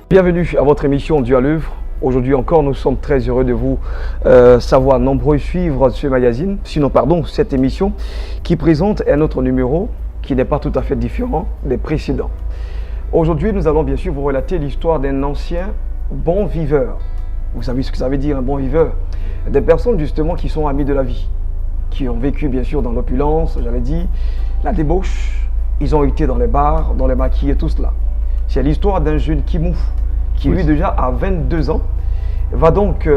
Bienvenue à votre émission Dieu à l'œuvre. Aujourd'hui encore, nous sommes très heureux de vous savoir nombreux suivre ce magazine, cette émission qui présente un autre numéro qui n'est pas tout à fait différent des précédents. Aujourd'hui, nous allons bien sûr vous relater l'histoire d'un ancien bon viveur. Vous savez ce que ça veut dire un bon viveur? Des personnes justement qui sont amies de la vie, qui ont vécu bien sûr dans l'opulence, j'avais dit, la débauche. Ils ont été dans les bars, dans les maquis et tout cela. C'est l'histoire d'un jeune Kimou qui lui déjà à 22 ans va donc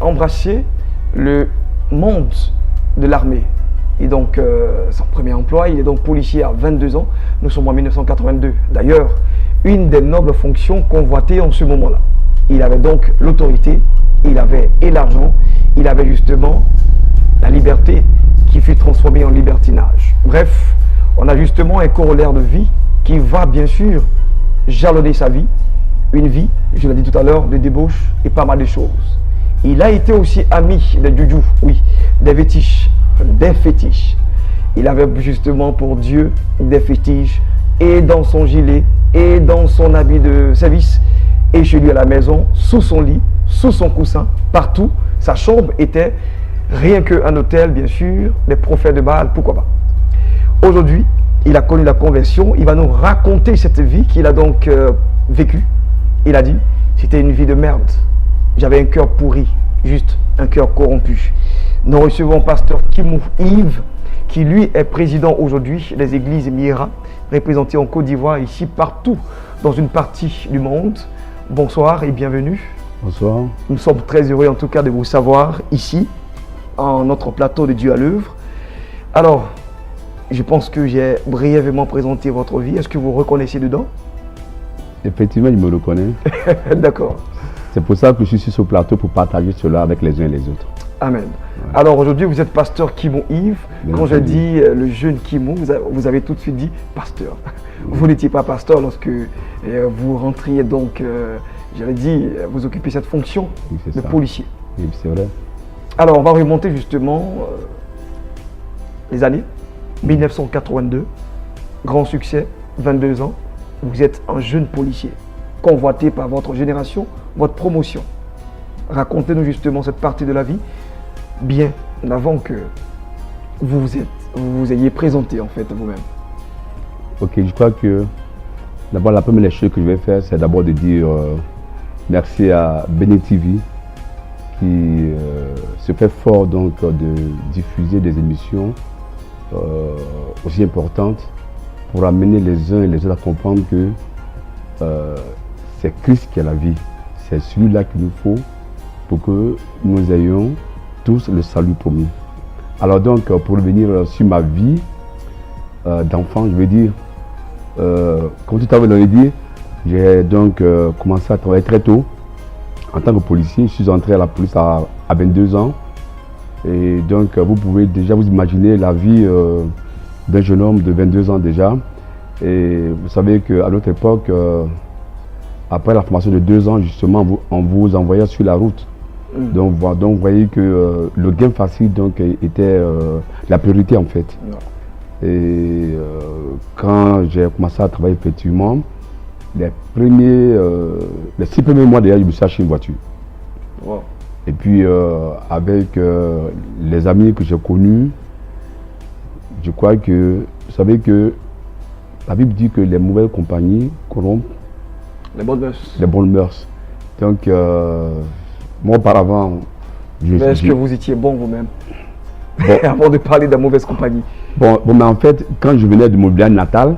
embrasser le monde de l'armée. Et donc son premier emploi, il est donc policier à 22 ans. Nous sommes en 1982. D'ailleurs, une des nobles fonctions convoitées en ce moment-là. Il avait donc l'autorité, il avait et l'argent, il avait justement la liberté qui fut transformée en libertinage. Bref, on a justement un corollaire de vie qui va bien sûr jalonner sa vie, une vie, je l'ai dit tout à l'heure, de débauche et pas mal de choses. Il a été aussi ami des juju, oui, des fétiches, Il avait justement pour Dieu des fétiches et dans son gilet et dans son habit de service et chez lui à la maison, sous son lit, sous son coussin, partout. Sa chambre était rien qu'un hôtel, bien sûr, des prophètes de Baal, pourquoi pas. Aujourd'hui, il a connu la conversion, il va nous raconter cette vie qu'il a donc vécue. Il a dit, c'était une vie de merde. J'avais un cœur pourri, juste un cœur corrompu. Nous recevons pasteur Kimou Yves, qui lui est président aujourd'hui des églises Mira, représentées en Côte d'Ivoire, ici, partout, dans une partie du monde. Bonsoir et bienvenue. Bonsoir. Nous sommes très heureux en tout cas de vous savoir ici, en notre plateau de Dieu à l'œuvre. Alors, je pense que j'ai brièvement présenté votre vie. Est-ce que vous reconnaissez dedans? Effectivement, je me reconnais. D'accord. C'est pour ça que je suis sur ce plateau pour partager cela avec les uns et les autres. Amen. Ouais. Alors aujourd'hui, vous êtes pasteur Kimou Yves. Quand j'ai dit le jeune Kimou, vous avez tout de suite dit pasteur. Vous n'étiez pas pasteur lorsque vous rentriez donc, j'avais dit, vous occupez cette fonction de policier. Oui, c'est vrai. Alors on va remonter justement les années. 1982, grand succès, 22 ans, vous êtes un jeune policier, convoité par votre génération, votre promotion. Racontez-nous justement cette partie de la vie, bien avant que vous vous ayez présenté en fait vous-même. Ok, je crois que d'abord la première chose que je vais faire, c'est d'abord de dire merci à Béné TV qui se fait fort donc de diffuser des émissions aussi importante pour amener les uns et les autres à comprendre que c'est Christ qui est la vie. C'est celui-là qu'il nous faut pour que nous ayons tous le salut promis. Alors donc, pour revenir sur ma vie d'enfant, je veux dire, comme tout à l'heure on l'a dit, j'ai donc commencé à travailler très tôt en tant que policier. Je suis entré à la police à 22 ans. Et donc, vous pouvez déjà vous imaginer la vie d'un jeune homme de 22 ans déjà. Et vous savez qu'à notre époque, après la formation de 2 ans, justement, on vous envoyait sur la route. Donc, vous voyez que le gain facile donc, était la priorité en fait. Et quand j'ai commencé à travailler effectivement, les 6 premiers mois déjà, je me suis acheté une voiture. Wow. Et puis avec les amis que j'ai connus, je crois que, vous savez que la Bible dit que les mauvaises compagnies corrompent les bonnes mœurs. Les bonnes mœurs. Donc moi auparavant, est-ce que vous étiez bon vous-même avant de parler de la mauvaise compagnie? Bon, mais en fait, quand je venais de mon village natal,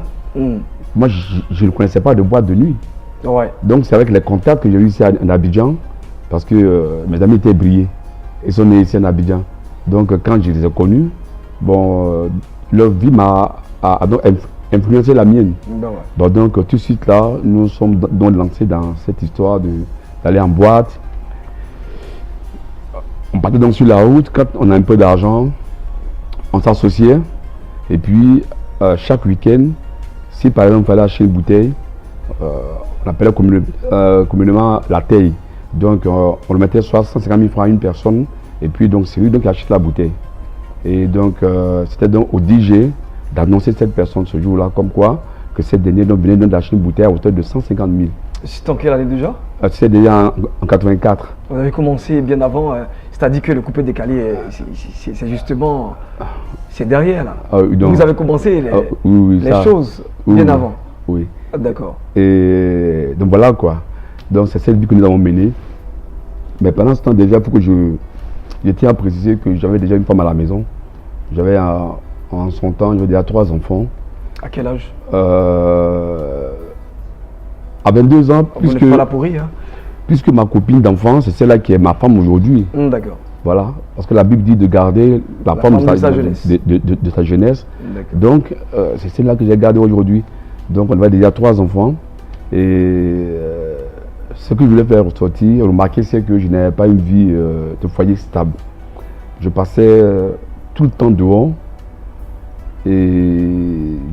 moi je ne connaissais pas de boîte de nuit. Ouais. Donc c'est avec les contacts que j'ai eu ici en Abidjan. Parce que mes amis étaient brillés. Ils sont nés ici en Abidjan. Donc quand je les ai connus, bon, leur vie m'a influencé la mienne. Bon, donc tout de suite là, nous sommes donc lancés dans cette histoire d'aller en boîte. On partait donc sur la route. Quand on a un peu d'argent, on s'associait. Et puis chaque week-end, si par exemple il fallait acheter une bouteille, on appelait communément la taille. Donc on le mettait 150 000 francs à une personne et puis donc c'est lui donc qui achète la bouteille. Et donc c'était donc au DJ d'annoncer cette personne ce jour-là comme quoi que cette dernière donc venait d'acheter une bouteille à hauteur de 150 000. C'était en quelle année déjà? C'est déjà en 84. Vous avez commencé bien avant, c'est-à-dire que le coupé décalé, c'est justement, c'est derrière là. Donc, vous avez commencé les choses bien avant. Oui. Ah, d'accord. Et donc voilà quoi. Donc c'est cette vie que nous avons menée. Mais pendant ce temps déjà, il faut que je tiens à préciser que j'avais déjà une femme à la maison. J'avais en son temps, j'avais déjà 3 enfants. À quel âge? À 22 ans, vous n'êtes pas là pour rire, hein? Puisque ma copine d'enfance, c'est celle-là qui est ma femme aujourd'hui. D'accord. Voilà, parce que la Bible dit de garder la femme de sa jeunesse. Donc, c'est celle-là que j'ai gardée aujourd'hui. Donc, on avait déjà 3 enfants. Et ce que je voulais faire ressortir, remarquer, c'est que je n'avais pas une vie de foyer stable. Je passais tout le temps dehors. Et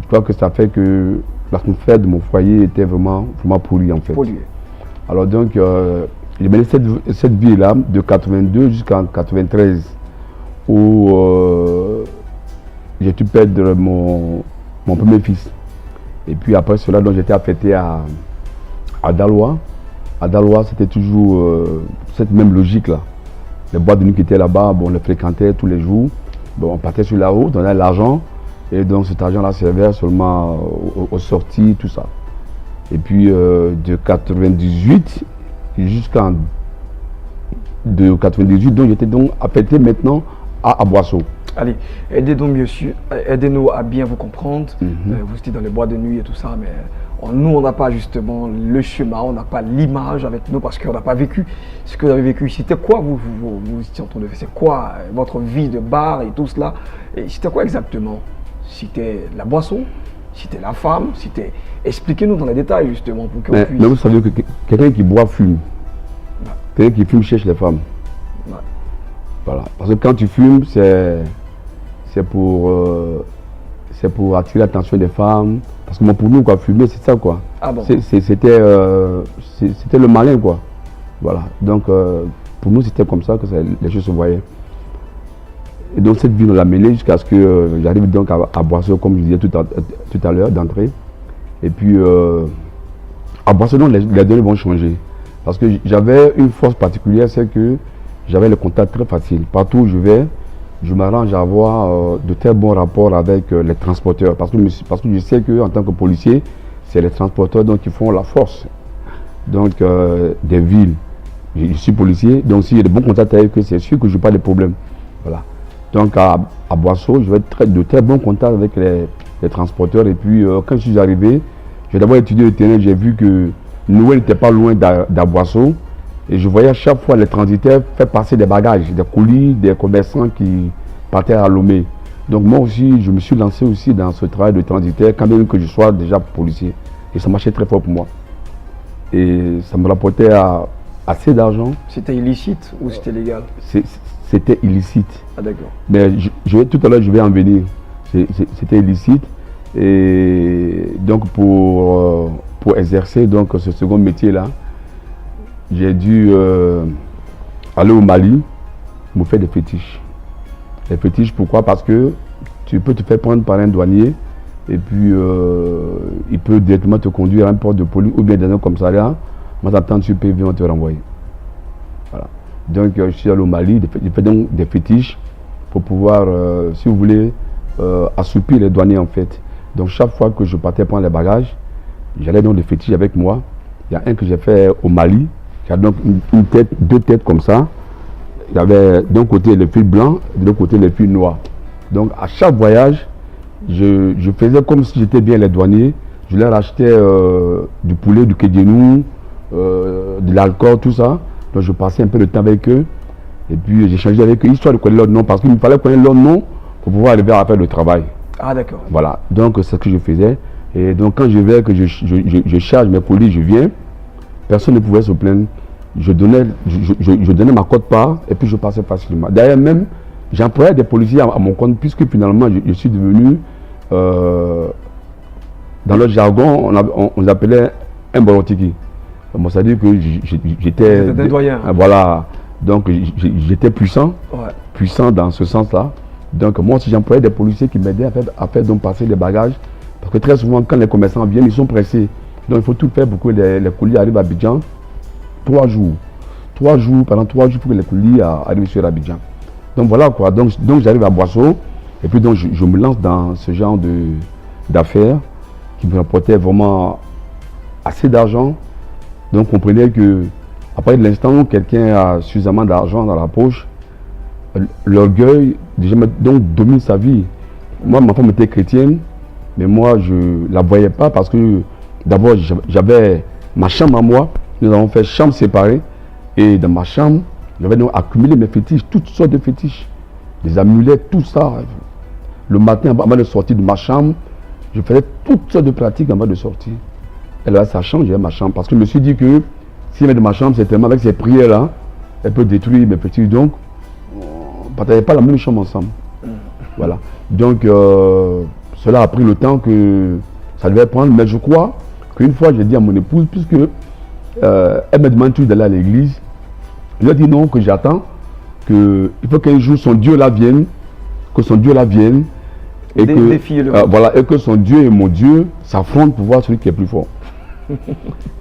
je crois que ça fait que l'atmosphère de mon foyer était vraiment pourrie en fait. Polluée. Alors donc, j'ai mené cette vie-là de 82 jusqu'en 93 où j'ai dû perdre mon premier fils. Et puis après cela, j'étais affecté à Daloa. À Daloa, c'était toujours cette même logique-là. Les boîtes de nuit qui étaient là-bas, bon, on les fréquentait tous les jours. Bon, on partait sur la route, on avait l'argent. Et donc cet argent-là servait seulement aux sorties, tout ça. Et puis de 98 jusqu'en 98, donc j'étais donc affecté maintenant à Boisseau. Allez, aidez-nous à bien vous comprendre. Vous étiez dans les bois de nuit et tout ça, mais nous, on n'a pas justement le schéma, on n'a pas l'image avec nous parce qu'on n'a pas vécu ce que vous avez vécu. C'était quoi vous étiez en train de faire? C'est quoi votre vie de bar et tout cela? C'était quoi exactement? C'était la boisson? C'était la femme? C'était... Expliquez-nous dans les détails justement pour qu'on puisse... Mais vous savez que quelqu'un qui boit fume. Ouais. Quelqu'un qui fume cherche les femmes. Ouais. Voilà. Parce que quand tu fumes, c'est pour attirer l'attention des femmes. Parce que pour nous, quoi, fumer, c'est ça quoi. Ah bon? C'était le malin quoi. Voilà. Donc pour nous, c'était comme ça que les choses se voyaient. Et donc cette vie, on l'a menée jusqu'à ce que j'arrive donc à Boisseau, comme je disais tout à l'heure, d'entrée. Et puis à Boisseau, les données vont changer. Parce que j'avais une force particulière, c'est que j'avais le contact très facile. Partout où je vais, je m'arrange à avoir de très bons rapports avec les transporteurs. Parce que je sais qu'en tant que policier, c'est les transporteurs donc, qui font la force donc, des villes. Je suis policier, donc s'il y a de bons contacts avec eux, c'est sûr que je n'ai pas de problème. Voilà. Donc à Boisseau, je vais de très bons contacts avec les transporteurs. Et puis quand je suis arrivé, j'ai d'abord étudié le terrain, j'ai vu que Noël n'était pas loin d'Aboisseau. Et je voyais à chaque fois les transitaires faire passer des bagages, des colis, des commerçants qui partaient à Lomé. Donc moi aussi, je me suis lancé aussi dans ce travail de transitaire, quand même que je sois déjà policier. Et ça marchait très fort pour moi. Et ça me rapportait assez d'argent. C'était illicite ou c'était légal? C'était illicite. Ah d'accord. Mais tout à l'heure, je vais en venir. C'était illicite. Et donc pour exercer donc, ce second métier-là, j'ai dû aller au Mali, me faire des fétiches. Les fétiches, pourquoi? Parce que tu peux te faire prendre par un douanier et puis il peut directement te conduire à un poste de police ou bien dans un commissariat. En t'attendant sur PV, on te renvoyer. Voilà. Donc je suis allé au Mali, j'ai fait donc des fétiches pour pouvoir, si vous voulez, assoupir les douaniers en fait. Donc chaque fois que je partais prendre les bagages, j'allais donc des fétiches avec moi. Il y a un que j'ai fait au Mali. Il y a donc une tête, 2 têtes comme ça. Il y avait d'un côté les fils blancs, de l'autre côté les fils noirs. Donc à chaque voyage, je faisais comme si j'étais bien les douaniers. Je leur achetais du poulet, du kédénou, de l'alcool, tout ça. Donc je passais un peu de temps avec eux. Et puis j'échangeais avec eux, histoire de connaître leur nom, parce qu'il me fallait connaître leur nom pour pouvoir arriver à faire le travail. Ah d'accord. Voilà, donc c'est ce que je faisais. Et donc quand je vais, que je charge mes colis, je viens. Personne ne pouvait se plaindre. Je donnais ma quote-part et puis je passais facilement. D'ailleurs même, j'employais des policiers à mon compte puisque finalement je suis devenu, dans le jargon, on appelait un bolotiki. Bon, ça veut dire que j'étais... Voilà, donc j'étais puissant, puissant dans ce sens-là. Donc moi aussi j'employais des policiers qui m'aidaient à faire donc passer des bagages. Parce que très souvent quand les commerçants viennent, ils sont pressés. Donc il faut tout faire pour que les colis arrivent à Abidjan. 3 jours. 3 jours, pendant 3 jours, il faut que les colis arrivent sur Abidjan. Donc voilà quoi. Donc j'arrive à Boisseau et puis donc je me lance dans ce genre d'affaires qui me rapportait vraiment assez d'argent. Donc comprenez que à partir de l'instant où quelqu'un a suffisamment d'argent dans la poche, l'orgueil déjà donc domine sa vie. Moi, ma femme était chrétienne, mais moi je ne la voyais pas parce que d'abord j'avais ma chambre à moi. Nous avons fait chambre séparée et dans ma chambre, j'avais donc accumulé mes fétiches, toutes sortes de fétiches, des amulets, tout ça. Le matin, avant de sortir de ma chambre, je faisais toutes sortes de pratiques avant de sortir. Elle a sa chambre, j'ai ma chambre. Parce que je me suis dit que si elle est dans ma chambre, c'est tellement avec ces prières-là, elle peut détruire mes fétiches. Donc, on ne partageait pas la même chambre ensemble. Voilà. Donc, cela a pris le temps que ça devait prendre. Mais je crois qu'une fois, j'ai dit à mon épouse, puisque elle me demande toujours d'aller à l'église, je lui ai dit non, que j'attends, qu'il faut qu'un jour son Dieu là vienne, que son Dieu là vienne, et voilà, et que son Dieu et mon Dieu s'affrontent pour voir celui qui est plus fort.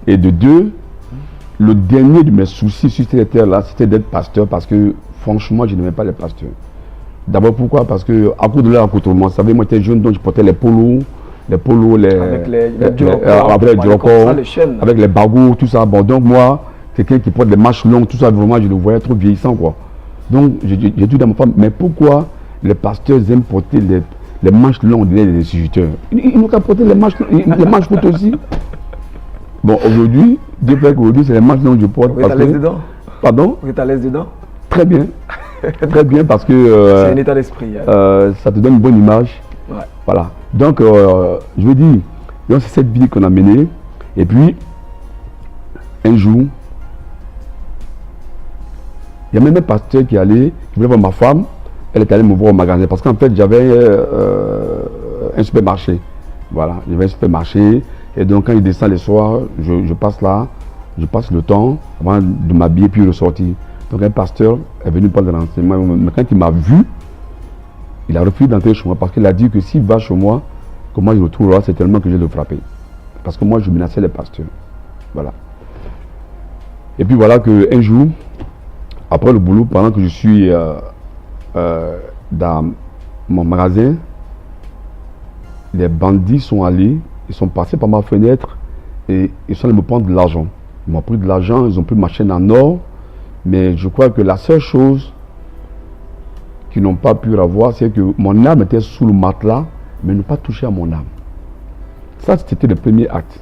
Et de deux, le dernier de mes soucis sur cette terre-là, c'était d'être pasteur, parce que franchement, je n'aimais pas les pasteurs. D'abord, pourquoi? Parce que à cause de leur accoutrement, vous savez, moi j'étais jeune, donc je portais les polos, avec les bagous, tout ça. Bon, donc moi, quelqu'un qui porte des manches longues, tout ça, vraiment, je le voyais trop vieillissant, quoi. Donc, j'ai dit à ma femme, mais pourquoi les pasteurs aiment porter les manches longues des instituteurs? Ils n'ont qu'à porter les manches courtes aussi. Bon, aujourd'hui, Dieu fait qu'aujourd'hui, c'est les manches longues que je porte. Vous êtes à l'aise dedans? Pardon? Vous êtes à l'aise dedans? Très bien. Très bien, parce que c'est un état d'esprit. Ça te donne une bonne image. Ouais. Voilà. Donc, je veux dire, c'est cette vie qu'on a menée. Et puis, un jour, il y a même un pasteur qui allait, qui voulait voir ma femme. Elle est allée me voir au magasin parce qu'en fait, j'avais un supermarché. Voilà, j'avais un supermarché. Et donc, quand il descend les soirs, je passe là, je passe le temps avant de m'habiller puis ressortir. Donc, un pasteur est venu prendre des renseignements. Mais quand il m'a vu, il a refusé d'entrer chez moi parce qu'il a dit que s'il va chez moi, comment il retrouve là, c'est tellement que je vais le frapper. Parce que moi, je menaçais les pasteurs. Voilà. Et puis voilà qu'un jour, après le boulot, pendant que je suis dans mon magasin, les bandits sont allés, ils sont passés par ma fenêtre et ils sont allés me prendre de l'argent. Ils m'ont pris de l'argent, ils ont pris ma chaîne en or, mais je crois que la seule chose qu'ils n'ont pas pu avoir, c'est que mon âme était sous le matelas, mais ils n'ont pas touché à mon âme. Ça, c'était le premier acte.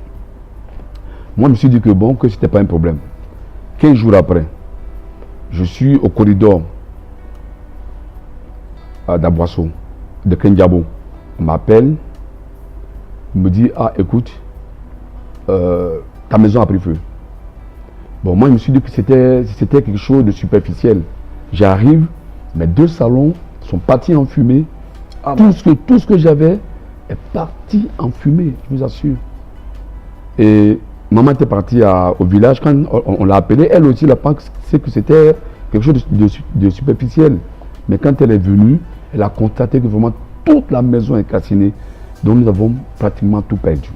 Moi, je me suis dit que bon, que ce n'était pas un problème. 15 jours après, je suis au corridor d'Aboisseau, de Kendiabo. On m'appelle, il me dit, ah écoute, ta maison a pris feu. Bon, moi je me suis dit que c'était quelque chose de superficiel. J'arrive, mes 2 salons sont partis en fumée. Ah tout ce que j'avais est parti en fumée, je vous assure. Et maman était partie au village, quand on l'a appelée, elle aussi, elle a pensé que c'était quelque chose de superficiel. Mais quand elle est venue, elle a constaté que vraiment toute la maison est calcinée. Donc nous avons pratiquement tout perdu.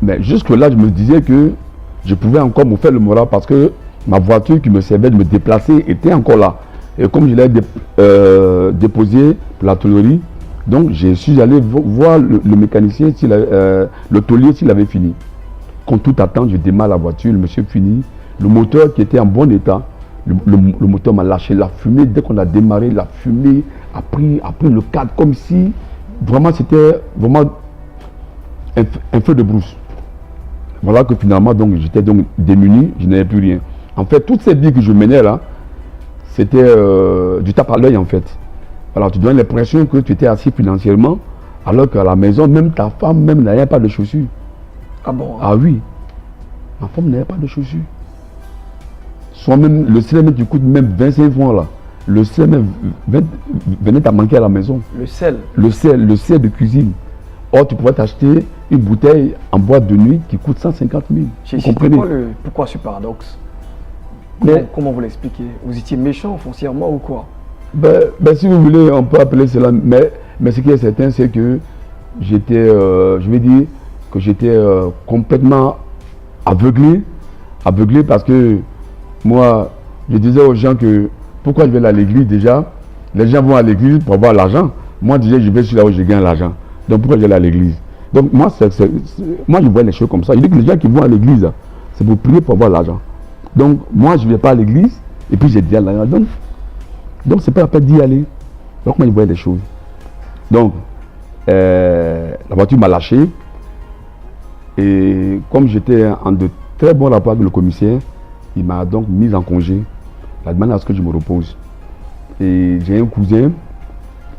Mais jusque-là, je me disais que je pouvais encore me faire le moral parce que ma voiture qui me servait de me déplacer était encore là. Et comme je l'ai déposé pour la tôlerie, donc je suis allé voir le mécanicien, le tôlier s'il avait fini. Contre toute attente, je démarre la voiture, le monsieur finit. Le moteur qui était en bon état, le moteur m'a lâché. La fumée, dès qu'on a démarré, la fumée a pris le cadre comme si vraiment c'était vraiment un feu de brousse. Voilà que finalement donc j'étais donc démuni, je n'avais plus rien. En fait, toute cette vie que je menais là, c'était du tape à l'œil en fait. Alors tu donnes l'impression que tu étais assis financièrement, alors qu'à la maison, même ta femme même n'avait pas de chaussures. Ah bon? Ah oui, ma femme n'avait pas de chaussures. Soit même le sel même qui coûte même 25 francs là. Le sel même venait à manquer à la maison. Le sel? Le sel de cuisine. Or, tu pourrais t'acheter une bouteille en boîte de nuit qui coûte 150 000. Vous comprenez? Pourquoi ce paradoxe? Comment vous l'expliquez? Vous étiez méchant foncièrement ou quoi? Si vous voulez, on peut appeler cela. Mais ce qui est certain, c'est que j'étais, je vais dire, que j'étais complètement aveuglé parce que moi, je disais aux gens que pourquoi je vais à l'église déjà? Les gens vont à l'église pour avoir l'argent. Moi, je disais, je vais sur là où je gagne l'argent. Donc pourquoi je vais à l'église? Donc moi, moi, je vois les choses comme ça. Je dis que les gens qui vont à l'église, c'est pour prier pour avoir l'argent. Donc moi, je ne vais pas à l'église et puis j'ai déjà l'argent. Donc c'est pas la peine d'y aller. Donc moi, je vois les choses. Donc, la voiture m'a lâché. Et comme j'étais en de très bons rapports avec le commissaire, il m'a donc mis en congé. Il a demandé à ce que je me repose. Et j'ai un cousin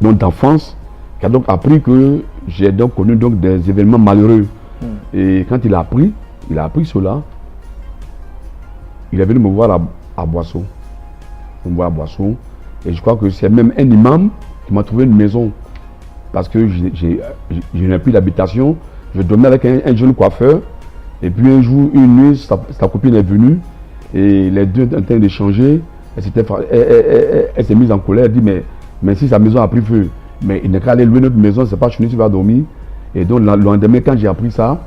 d'enfance qui a donc appris que j'ai donc connu donc des événements malheureux. Et quand il a appris cela, il est venu me voir à Boisseau. Et je crois que c'est même un imam qui m'a trouvé une maison. Parce que je n'ai plus d'habitation. Je dormais avec un jeune coiffeur. Et puis un jour, une nuit, sa copine est venue. Et les deux étaient en train d'échanger. Elle s'est mise en colère. Elle dit, mais si sa maison a pris feu, mais il n'est qu'à aller louer notre maison, c'est pas chez nous, tu vas dormir. Et donc le lendemain, quand j'ai appris ça,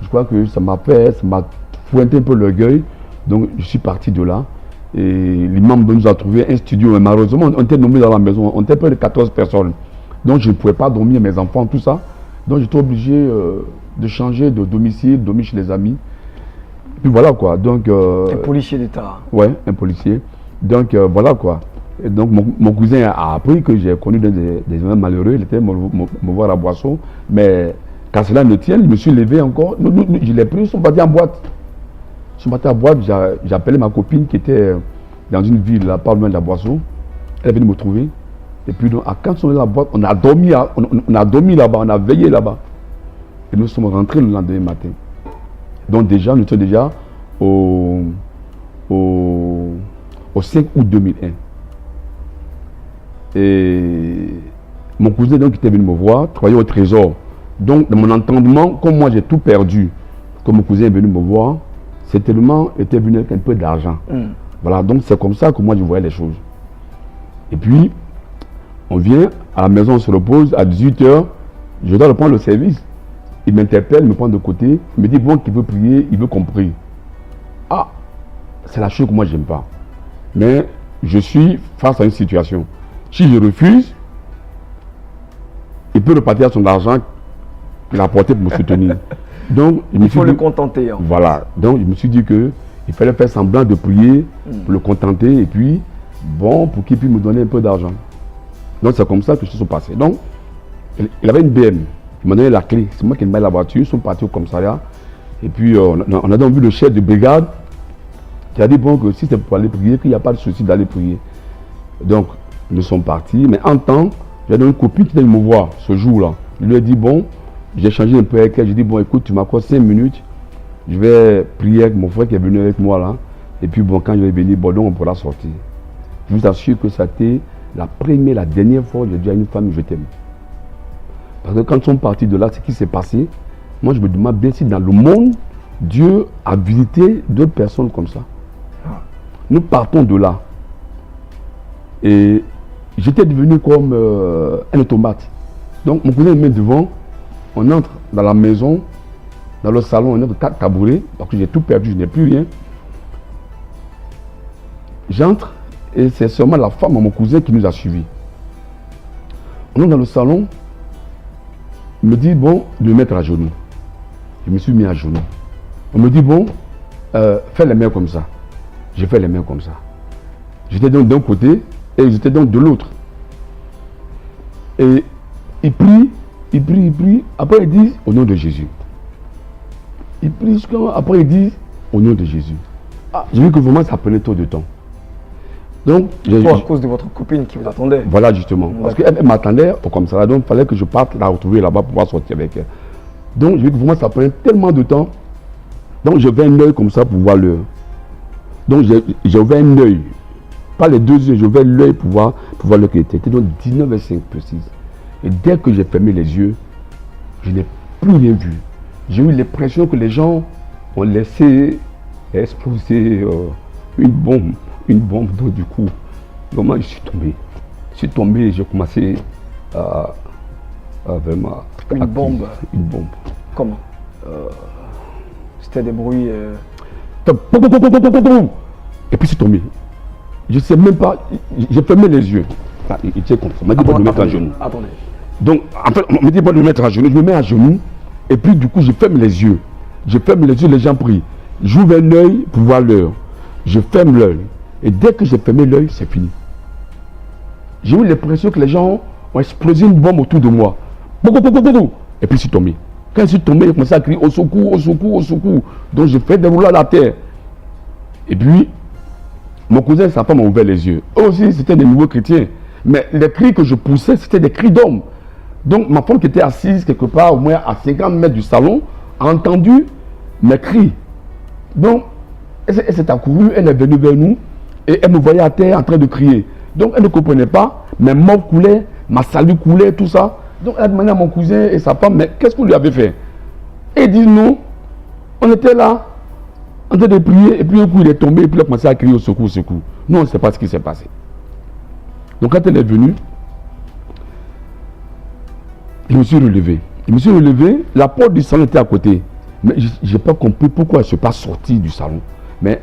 je crois que ça m'a pointé un peu l'orgueil. Donc je suis parti de là. Et l'imam nous a trouvé un studio. Mais malheureusement, on était nommés dans la maison. On était près de 14 personnes. Donc je ne pouvais pas dormir, mes enfants, tout ça. Donc j'étais obligé de changer de domicile, dormir chez les amis. Puis voilà quoi. Donc, un policier d'État. Ouais, un policier. Donc voilà quoi. Et donc mon cousin a appris que j'ai connu des événements malheureux. Il était me voir à Boisseau. Mais quand cela ne tienne, je me suis levé encore. Je l'ai pris, ils sont partis en boîte. Je suis parti en boîte, j'ai appelé ma copine qui était dans une ville là, pas loin de la Boisseau. Elle est venue me trouver. Et puis donc, quand on est dans la boîte, on a dormi là-bas, on a veillé là-bas. Et nous sommes rentrés le lendemain matin. Donc déjà, nous sommes déjà au 5 août 2001. Et mon cousin donc, qui était venu me voir, travaillait au trésor. Donc dans mon entendement, comme moi j'ai tout perdu, comme mon cousin est venu me voir, c'est tellement était venu avec un peu d'argent. Voilà, donc c'est comme ça que moi je voyais les choses. Et puis, on vient à la maison, on se repose à 18 h, je dois reprendre le service. Il m'interpelle, me prend de côté, il me dit bon qu'il veut prier, il veut qu'on prie. Ah, c'est la chose que moi j'aime pas. Mais je suis face à une situation. Si je refuse, il peut repartir à son argent qu'il a apporté pour me soutenir. Donc, il faut le contenter. Voilà. Donc, je me suis dit qu'il fallait faire semblant de prier pour le contenter et puis, bon, pour qu'il puisse me donner un peu d'argent. Donc, c'est comme ça que je suis passé. Donc, il avait une BM. Il m'a donné la clé. C'est moi qui ai mis la voiture. Ils sont partis au commissariat. Et puis, on a donc vu le chef de brigade qui a dit, bon, que si c'est pour aller prier, qu'il n'y a pas de souci d'aller prier. Donc, nous sommes partis. Mais en temps, j'ai donné une copine qui venait me voir ce jour-là. Je lui ai dit, bon, j'ai changé un peu avec elle. J'ai dit, bon, écoute, tu m'accordes 5 minutes. Je vais prier avec mon frère qui est venu avec moi là. Et puis, bon, quand je vais venir, bon, donc on pourra sortir. Je vous assure que ça a été la première, la dernière fois que j'ai dit à une femme, je t'aime. Parce que quand ils sont partis de là, ce qui s'est passé, moi, je me demande bien si dans le monde, Dieu a visité d'autres personnes comme ça. Nous partons de là. Et j'étais devenu comme un automate. Donc, mon cousin me met devant. On entre dans la maison, dans le salon, on entre 4 tabourets, parce que j'ai tout perdu, je n'ai plus rien. J'entre et c'est seulement la femme de mon cousin qui nous a suivis. On est dans le salon, il me dit, bon, de me mettre à genoux. Je me suis mis à genoux. On me dit, bon, fais les mains comme ça. J'ai fait les mains comme ça. J'étais donc d'un côté et j'étais donc de l'autre. Et il prie. Après, il dit au nom de Jésus. Il prie, après, il dit au nom de Jésus. Ah, j'ai vu que vraiment ça prenait trop de temps. Donc, à cause de votre copine qui vous attendait. Voilà, justement. Parce qu'elle m'attendait au commissariat, donc il fallait que je parte la retrouver là-bas pour pouvoir sortir avec elle. Donc, j'ai vu que vraiment ça prenait tellement de temps. Donc, j'avais un œil comme ça pour voir l'heure. Donc, j'avais un œil. Pas les deux yeux, j'avais l'œil pour voir l'heure qui était. C'était donc 19h05 précise. Et dès que j'ai fermé les yeux, je n'ai plus rien vu. J'ai eu l'impression que les gens ont laissé exploser une bombe. Donc du coup, vraiment je suis tombé. Je suis tombé et j'ai commencé à vraiment... Une bombe. Une bombe. Comment? C'était des bruits. Et puis c'est tombé. Je ne sais même pas, j'ai fermé les yeux. Il était comme ça. On m'a dit de me mettre à genoux. Attendez. Donc, en fait, on m'a dit de me mettre à genoux. Je me mets à genoux. Et puis, du coup, je ferme les yeux. Je ferme les yeux, les gens prient. J'ouvre un œil pour voir l'heure. Je ferme l'œil. Et dès que j'ai fermé l'œil, c'est fini. J'ai eu l'impression que les gens ont explosé une bombe autour de moi. Et puis, je suis tombé. Quand je suis tombé, j'ai commencé à crier au secours, au secours, au secours. Donc, j'ai fait dérouler à la terre. Et puis, mon cousin et sa femme ont ouvert les yeux. Eux aussi, c'était des nouveaux chrétiens. Mais les cris que je poussais, c'était des cris d'hommes. Donc, ma femme qui était assise quelque part, au moins à 50 mètres du salon, a entendu mes cris. Donc, elle s'est accourue, elle est venue vers nous et elle me voyait à terre en train de crier. Donc, elle ne comprenait pas, mes morts coulaient, ma salive coulait, tout ça. Donc, elle a demandé à mon cousin et sa femme, mais qu'est-ce que vous lui avez fait? Et ils disent, non, on était là, en train de prier, et puis un coup il est tombé, et puis il a commencé à crier au secours, au secours. Nous, on ne sait pas ce qui s'est passé. Donc, quand elle est venue, je me suis relevé. Je me suis relevé, la porte du salon était à côté. Mais je n'ai pas compris pourquoi elle ne s'est pas sortie du salon. Mais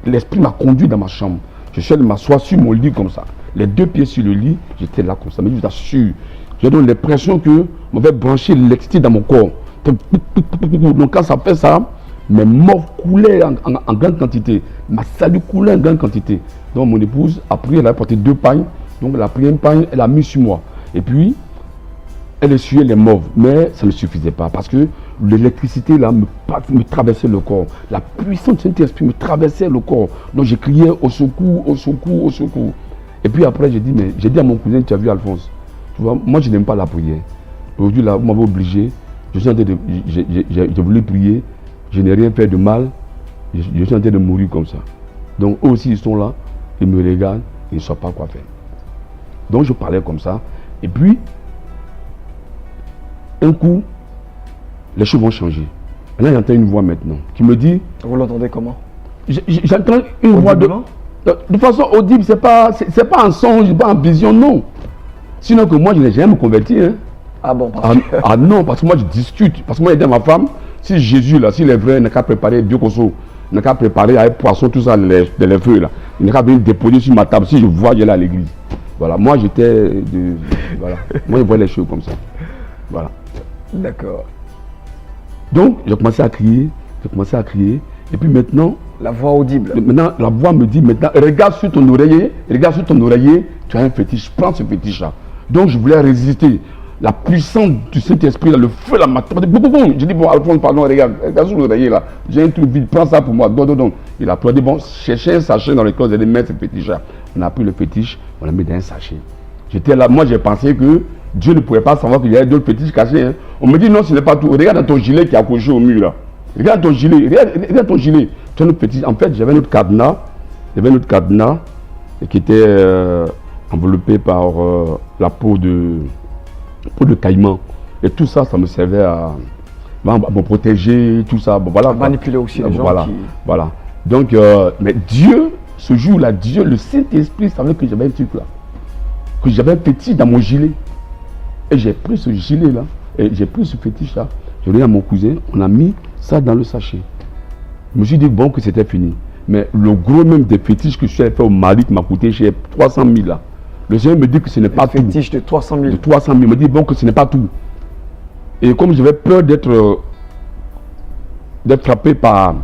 l'esprit m'a conduit dans ma chambre. Je suis allé m'asseoir sur mon lit comme ça. Les deux pieds sur le lit, j'étais là comme ça. Mais je vous assure, j'ai donc l'impression que on m'avait branché l'électricité dans mon corps. Donc quand ça fait ça, mes morts coulaient en grande quantité. Ma salive coulait en grande quantité. Donc mon épouse a pris, elle a porté 2 pagnes. Donc elle a pris une pagne, elle a mis sur moi. Et puis, elle essuyait les mauves, mais ça ne suffisait pas parce que l'électricité là me traversait le corps. La puissance du Saint-Esprit me traversait le corps. Donc je criais au secours, au secours, au secours. Et puis après, j'ai dit à mon cousin, tu as vu Alphonse, tu vois, moi je n'aime pas la prière. Aujourd'hui là, vous m'avez obligé, j'ai voulu prier, je n'ai rien fait de mal, je suis en train de mourir comme ça. Donc eux aussi ils sont là, ils me regardent, ils ne savent pas quoi faire. Donc je parlais comme ça, et puis un coup, les choses vont changer. Et là, j'entends une voix maintenant qui me dit... Vous l'entendez comment? J'entends une voix de façon audible, c'est pas en songe, pas en vision, non. Sinon que moi, je n'ai jamais me converti. Hein. Ah bon? Ah non, parce que moi, je discute. Parce que moi, j'ai dit à ma femme, si Jésus, là, s'il est vrai, il n'a qu'à préparer Dieu Koso, il n'a qu'à préparer avec poisson, tout ça, les feux, là. Il n'a qu'à venir déposer sur ma table. Si je vois, il est à l'église. Voilà, moi, j'étais... Voilà. Moi, je vois les choses comme ça. Voilà. D'accord. Donc, j'ai commencé à crier, et puis maintenant... La voix audible. Maintenant, la voix me dit, maintenant, regarde sur ton oreiller, tu as un fétiche, prends ce fétiche-là. Donc, je voulais résister. La puissance du Saint-Esprit, le feu, la matière. Je dis, bon, Alphonse, pardon, regarde sur l'oreiller, là. J'ai un truc vide, prends ça pour moi. Donc. Il a pris, bon, cherchez un sachet dans les closet, de mettre ce fétiche-là. On a pris le fétiche, on l'a mis dans un sachet. J'étais là, moi, j'ai pensé que Dieu ne pouvait pas savoir qu'il y avait d'autres fétiches cachés. Hein. On me dit non, ce n'est pas tout. Regarde dans ton gilet qui est accroché au mur là. Regarde ton gilet, regarde ton gilet. Tu as notre fétiche. En fait, j'avais notre cadenas. Qui était enveloppé par la peau de caïman. Et tout ça, ça me servait à me protéger, tout ça. Bon, voilà. Manipuler aussi les gens. Voilà. Donc, mais Dieu, ce jour-là, Dieu, le Saint-Esprit savait que j'avais un truc là. Que j'avais un fétiche dans mon gilet. Et j'ai pris ce gilet-là, et j'ai pris ce fétiche-là. Je l'ai dit à mon cousin, on a mis ça dans le sachet. Je me suis dit, bon, que c'était fini. Mais le gros même des fétiches que je suis allé faire au Mali, qui m'a coûté chez 300 000 là. Le Seigneur me dit que ce n'est pas tout. Fétiche de 300 000. De 300 000. Il me dit, bon, que ce n'est pas tout. Et comme j'avais peur d'être frappé par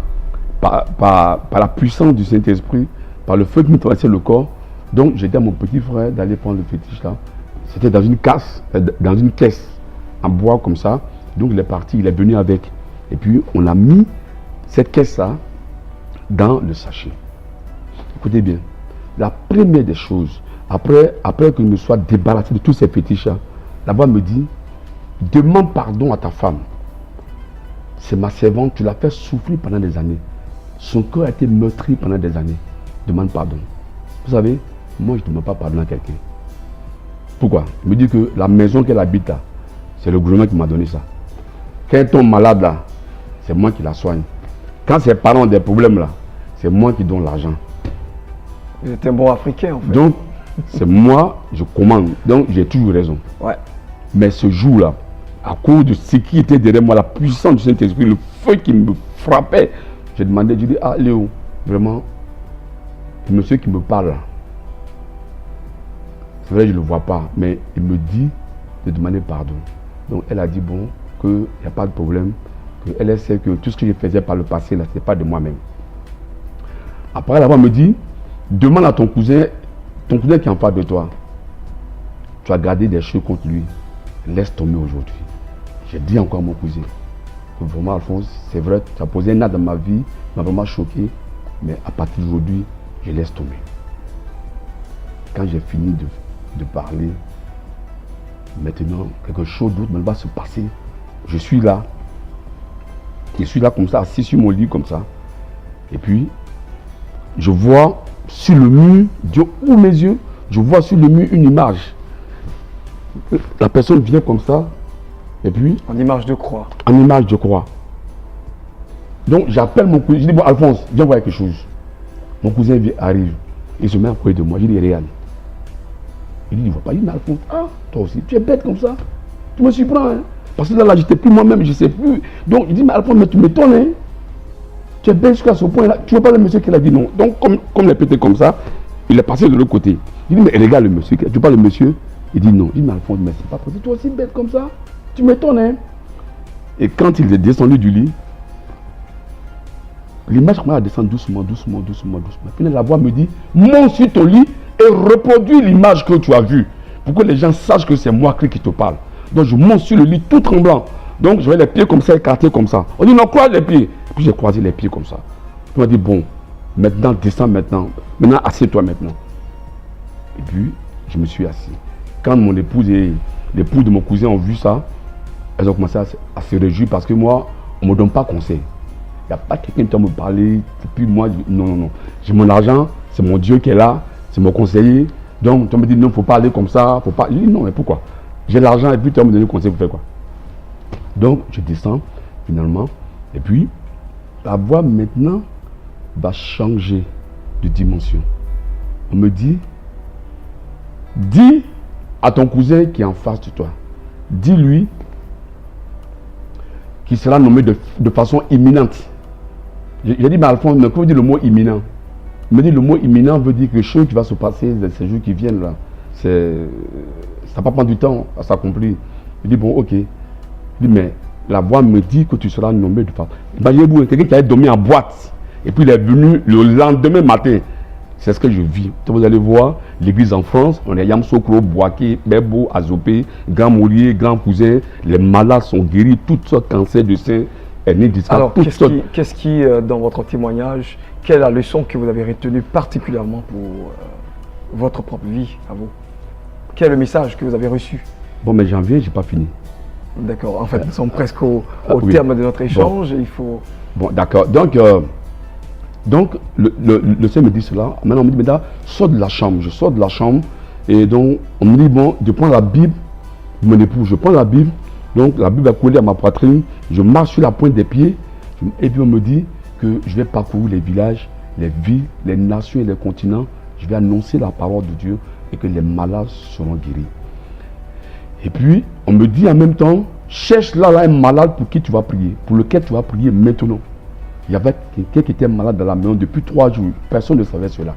la puissance du Saint-Esprit, par le feu qui me traversait le corps, donc j'ai dit à mon petit frère d'aller prendre le fétiche là. C'était dans une caisse en bois comme ça. Donc il est parti, il est venu avec. Et puis on a mis cette caisse-là dans le sachet. Écoutez bien, la première des choses, après que je me sois débarrassé de tous ces fétiches-là, la voix me dit, demande pardon à ta femme. C'est ma servante, tu l'as fait souffrir pendant des années. Son cœur a été meurtri pendant des années. Demande pardon. Vous savez, moi je ne demande pas pardon à quelqu'un. Pourquoi? Il me dit que la maison qu'elle habite là, c'est le gouvernement qui m'a donné ça. Quand elle tombe malade là, c'est moi qui la soigne. Quand ses parents ont des problèmes là, c'est moi qui donne l'argent. Vous êtes un bon Africain en fait. Donc, c'est moi, je commande. Donc, j'ai toujours raison. Ouais. Mais ce jour-là, à cause de ce qui était derrière moi, la puissance du Saint-Esprit, le feu qui me frappait, j'ai demandé, je dis, ah Léo, vraiment, le monsieur qui me parle, c'est vrai, je ne le vois pas, mais il me dit de demander pardon. Donc elle a dit, bon, qu'il n'y a pas de problème, qu'elle sait que tout ce que je faisais par le passé, là, ce n'est pas de moi-même. Après, elle me dit, demande à ton cousin qui est en face de toi, tu as gardé des choses contre lui, laisse tomber aujourd'hui. J'ai dit encore à mon cousin, que vraiment Alphonse, c'est vrai, tu as posé un acte dans ma vie, m'a vraiment choqué, mais à partir d'aujourd'hui, je laisse tomber. Quand j'ai fini de parler, maintenant, quelque chose d'autre va se passer. Je suis là comme ça, assis sur mon lit comme ça, et puis, je vois sur le mur, Dieu ouvre mes yeux, je vois sur le mur une image. La personne vient comme ça, et puis... En image de croix. En image de croix. Donc j'appelle mon cousin, je dis, bon Alphonse, viens voir quelque chose. Mon cousin arrive, il se met à côté de moi, je dis, Réal. Il dit, il ne voit pas, il dit, Alphonse, ah, toi aussi, tu es bête comme ça. Tu me surprends, hein. Parce que là, je n'étais plus moi-même, je ne sais plus. Donc il dit, mais Alphonse, mais tu m'étonnes, hein. Tu es bête jusqu'à ce point-là. Tu ne vois pas le monsieur qui l'a dit non. Donc comme il est pété comme ça, il est passé de l'autre côté. Il dit, mais regarde le monsieur, tu vois le monsieur? Il dit non. Il dit, mais Alphonse, mais c'est pas possible, toi aussi bête comme ça. Tu m'étonnes, hein. Et quand il est descendu du lit, l'image commence à descendre doucement. Puis la voix me dit, monte sur ton lit et reproduis l'image que tu as vue. Pour que les gens sachent que c'est moi qui te parle. Donc je monte sur le lit tout tremblant. Donc je vais les pieds comme ça, écartés comme ça. On dit non, croise les pieds. Puis j'ai croisé les pieds comme ça. On m'a dit, bon, maintenant descends maintenant. Maintenant assieds-toi maintenant. Et puis je me suis assis. Quand mon épouse et l'épouse de mon cousin ont vu ça, elles ont commencé à se réjouir parce que moi, on ne me donne pas conseil. Il n'y a pas quelqu'un qui va me parler. Et puis moi, non. J'ai mon argent, c'est mon Dieu qui est là, c'est mon conseiller. Donc tu me dis, non, il ne faut pas aller comme ça. Faut pas... Je dis, non, mais pourquoi? J'ai l'argent et puis tu vas me donner conseil, vous faites quoi? Donc je descends finalement. Et puis, la voix maintenant va changer de dimension. On me dit, dis à ton cousin qui est en face de toi, dis-lui qu'il sera nommé de façon imminente. J'ai dit, mais Alphonse, que veut dire le mot imminent? Il me dit, le mot imminent veut dire que les choses qui vont se passer dans ces jours qui viennent là, ça va pas prendre du temps à s'accomplir. Je dis, bon, ok. Il dit, mais la voix me dit que tu seras nommé de façon. Imaginez-vous, quelqu'un qui avait dormi en boîte, et puis il est venu le lendemain matin. C'est ce que je vis. Vous allez voir l'église en France, on est Yamsokro, Boaké, Bebo, Azopé, Grand Moulier, Grand Cousin, les malades sont guéris, toutes sortes de cancers de sein, hernie discale. Alors, qu'est-ce qui, dans votre témoignage, quelle est la leçon que vous avez retenue particulièrement pour votre propre vie à vous? Quel est le message que vous avez reçu? Bon, mais j'en viens, je n'ai pas fini. D'accord, en fait, nous sommes presque au terme de notre échange. Bon. Et il faut... Bon, d'accord. Donc, le Seigneur me dit cela. Maintenant, on me dit, maintenant, sors de la chambre. Je sors de la chambre. Et donc, on me dit, bon, je prends la Bible. Mon épouse, je prends la Bible. Donc, la Bible est collée à ma poitrine. Je marche sur la pointe des pieds. Et puis, on me dit que je vais parcourir les villages, les villes, les nations et les continents. Je vais annoncer la parole de Dieu et que les malades seront guéris. Et puis, on me dit en même temps, cherche là un malade pour qui tu vas prier, pour lequel tu vas prier maintenant. Il y avait quelqu'un qui était malade dans la maison depuis 3 jours. Personne ne savait cela.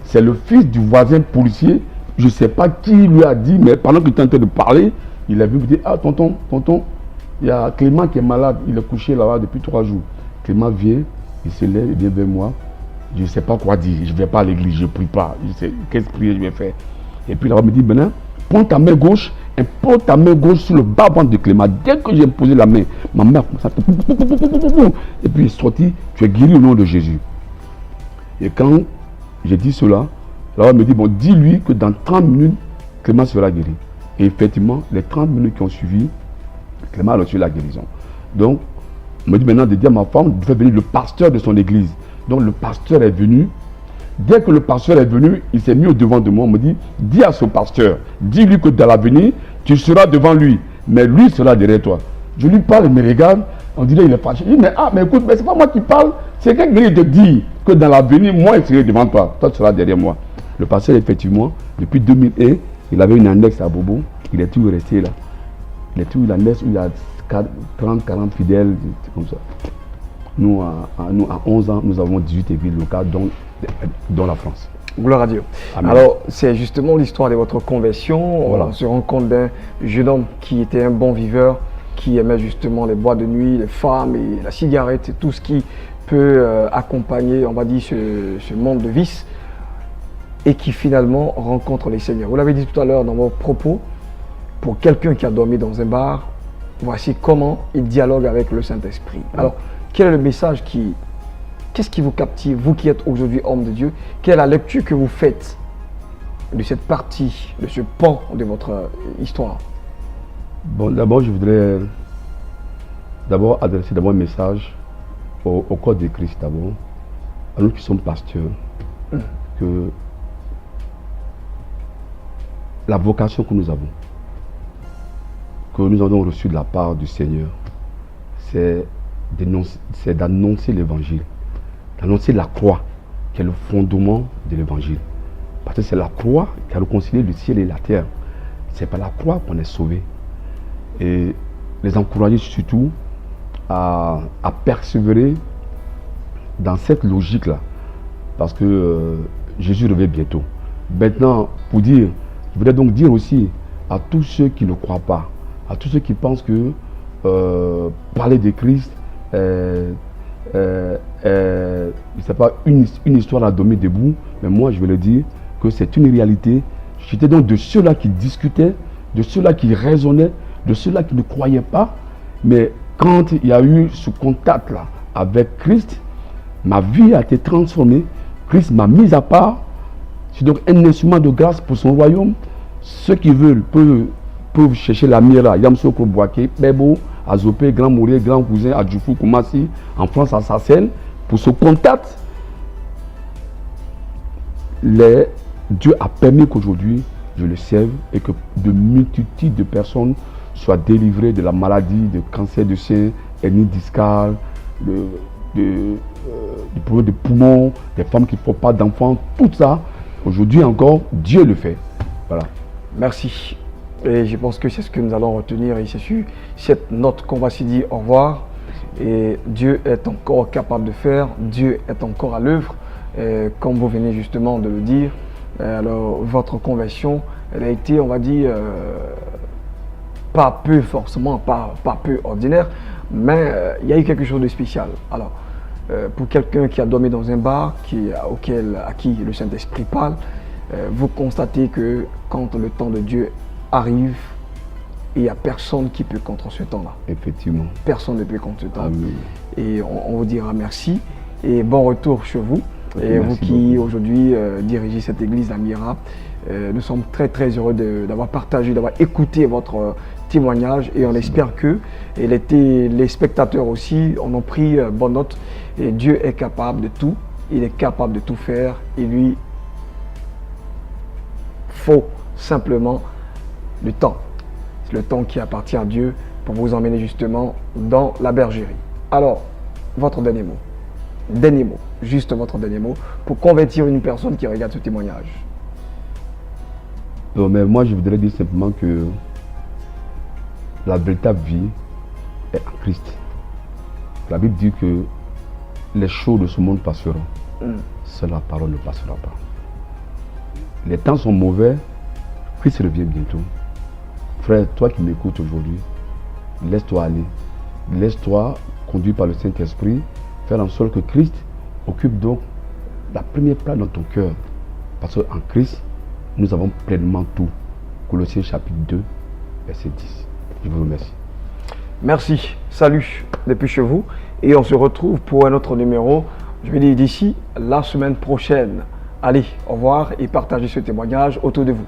C'est le fils du voisin policier. Je ne sais pas qui lui a dit, mais pendant qu'il était en train de parler, il a vu me dire, ah tonton, il y a Clément qui est malade. Il est couché là-bas depuis 3 jours. Clément vient, il se lève, il vient vers moi. Je ne sais pas quoi dire. Je ne vais pas à l'église, je ne prie pas. Je sais qu'est-ce que je vais faire. Et puis là-bas, il me dit, maintenant, prends ta main gauche et pose ta main gauche sur le bas-ventre de Clément. Dès que j'ai posé la main, ma main a commencé à... Et puis il est sorti, tu es guéri au nom de Jésus. Et quand j'ai dit cela, là on me dit, bon, dis-lui que dans 30 minutes, Clément sera guéri. Et effectivement, les 30 minutes qui ont suivi, Clément a reçu la guérison. Donc, on me dit maintenant de dire à ma femme de faire venir le pasteur de son église. Donc le pasteur est venu. Dès que le pasteur est venu, il s'est mis au devant de moi. On me dit, dis à ce pasteur, dis-lui que dans l'avenir, tu seras devant lui, mais lui sera derrière toi. Je lui parle, il me regarde, on dirait il est fâché. Il dit, mais écoute, mais c'est pas moi qui parle, c'est quelqu'un qui te dit que dans l'avenir, moi, je serai devant toi, toi tu seras derrière moi. Le pasteur, effectivement, depuis 2001, il avait une annexe à Bobo, il est toujours resté là. Les trucs, la messe où il y a 30, 40 fidèles, c'est comme ça. Nous, à 11 ans, nous avons 18 églises locales, dont la France. Gloire à Dieu. Amen. Alors, c'est justement l'histoire de votre conversion. Voilà. On se rend compte d'un jeune homme qui était un bon viveur, qui aimait justement les boîtes de nuit, les femmes et la cigarette, et tout ce qui peut accompagner, on va dire, ce monde de vice, et qui finalement rencontre les Seigneurs. Vous l'avez dit tout à l'heure dans vos propos, pour quelqu'un qui a dormi dans un bar, voici comment il dialogue avec le Saint-Esprit. Alors, quel est le message qu'est-ce qui vous captive, vous qui êtes aujourd'hui homme de Dieu? Quelle est la lecture que vous faites de cette partie, de ce pan de votre histoire? Bon, d'abord, je voudrais adresser un message au corps de Christ d'abord, à nous qui sommes pasteurs, que la vocation que nous avons reçue de la part du Seigneur, c'est d'annoncer l'évangile, d'annoncer la croix, qui est le fondement de l'évangile. Parce que c'est la croix qui a réconcilié le ciel et la terre. C'est par la croix qu'on est sauvé. Et les encourager surtout à persévérer dans cette logique-là. Parce que Jésus revient bientôt. Maintenant, je voudrais donc dire aussi à tous ceux qui ne croient pas, à tous ceux qui pensent que parler de Christ, c'est pas une histoire à dormir debout, mais moi je veux le dire que c'est une réalité. J'étais donc de ceux-là qui discutaient, de ceux-là qui raisonnaient, de ceux-là qui ne croyaient pas, mais quand il y a eu ce contact-là avec Christ, ma vie a été transformée. Christ m'a mis à part. C'est donc un instrument de grâce pour son royaume. Ceux qui veulent peuvent chercher la mira, Yamsoko Boaké, Bebo, Azopé, Grand Mourier, Grand Cousin, Adjoufou, Koumassi, en France, à Sassène. Pour ce contact, Dieu a permis qu'aujourd'hui, je le serve et que de multitudes de personnes soient délivrées de la maladie, de cancer de sein, hernie discale, du problème de poumons, des femmes qui ne font pas d'enfants, tout ça, aujourd'hui encore, Dieu le fait. Voilà. Merci. Et je pense que c'est ce que nous allons retenir et c'est sur cette note qu'on va se dire au revoir. Et Dieu est encore capable de faire, Dieu est encore à l'œuvre, comme vous venez justement de le dire. Alors, votre conversion, elle a été, on va dire, pas peu forcément, pas peu ordinaire, mais il y a eu quelque chose de spécial. Alors, pour quelqu'un qui a dormi dans un bar, à qui le Saint-Esprit parle, vous constatez que quand le temps de Dieu arrive, il n'y a personne qui peut contre ce temps-là. Effectivement. Personne ne peut contre ce temps. Amen. Et on vous dira merci et bon retour chez vous. Okay, et vous qui beaucoup. Aujourd'hui dirigez cette église d'Amira, nous sommes très très heureux d'avoir partagé, d'avoir écouté votre témoignage et on espère que les spectateurs aussi en ont pris bonne note. Et Dieu est capable de tout, il est capable de tout faire et lui, faut simplement le temps. C'est le temps qui appartient à Dieu pour vous emmener justement dans la bergerie. Alors, votre dernier mot, juste votre dernier mot, pour convertir une personne qui regarde ce témoignage. Non, mais moi, je voudrais dire simplement que la véritable vie est en Christ. La Bible dit que les choses de ce monde passeront. Seule la parole ne passera pas. Les temps sont mauvais, Christ revient bientôt. Frère, toi qui m'écoutes aujourd'hui, laisse-toi aller. Laisse-toi conduire par le Saint-Esprit, faire en sorte que Christ occupe donc la première place dans ton cœur. Parce qu'en Christ, nous avons pleinement tout. Colossiens chapitre 2, verset 10. Je vous remercie. Merci, salut depuis chez vous et on se retrouve pour un autre numéro. Je vais dire d'ici la semaine prochaine. Allez, au revoir et partagez ce témoignage autour de vous.